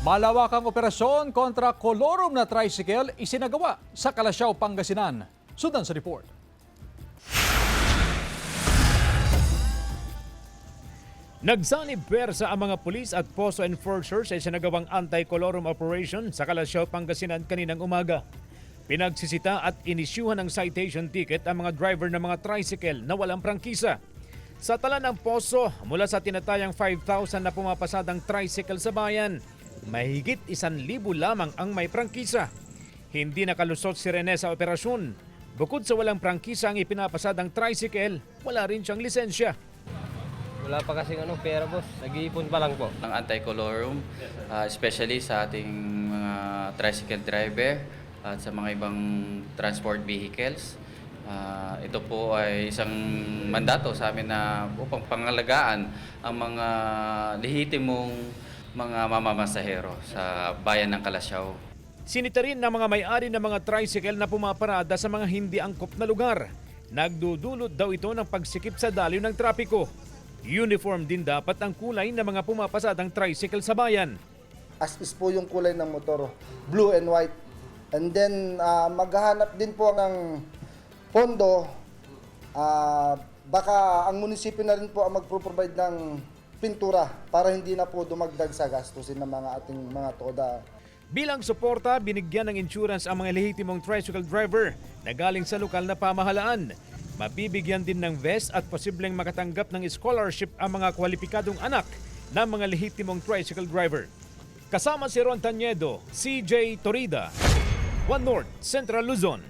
Malawakang operasyon kontra kolorum na tricycle isinagawa sa Calasiao, Pangasinan. Sundan sa report. Nagsanib puwersa ang mga pulis at poso enforcers sa isinagawang anti-colorum operation sa Calasiao, Pangasinan kaninang umaga. Pinagsisita at inisyuhan ng citation ticket ang mga driver ng mga tricycle na walang prangkisa. Sa tala ng poso, mula sa tinatayang 5,000 na pumapasadang tricycle sa bayan, mahigit 1,000 lamang ang may prangkisa. Hindi nakalusot si Rene sa operasyon. Bukod sa walang prangkisa ang ipinapasadang tricycle, wala rin siyang lisensya. Wala pa kasing pera, boss. Nag-iipon pa lang po. Ang anti-colorum, especially sa ating mga tricycle driver at sa mga ibang transport vehicles. Ito po ay isang mandato sa amin na upang pangalagaan ang mga lehitimong mga mamamasahero sa bayan ng Calasiao. Sinita rin ng mga may-ari ng mga tricycle na pumaparada sa mga hindi angkop na lugar. Nagdudulot daw ito ng pagsikip sa daloy ng trapiko. Uniform din dapat ang kulay ng mga pumapasadang tricycle sa bayan. As is po yung kulay ng motor, blue and white. And then maghahanap din po ng pondo. Baka ang munisipyo na rin po ang magpro-provide ng pintura para hindi na po dumagdag sa gastusin ng mga ating mga toda. Bilang suporta, binigyan ng insurance ang mga lehitimong tricycle driver na galing sa lokal na pamahalaan. Mabibigyan din ng vest at posibleng makatanggap ng scholarship ang mga kwalipikadong anak ng mga lehitimong tricycle driver. Kasama si Ron Taniedo, CJ Torida, One North, Central Luzon.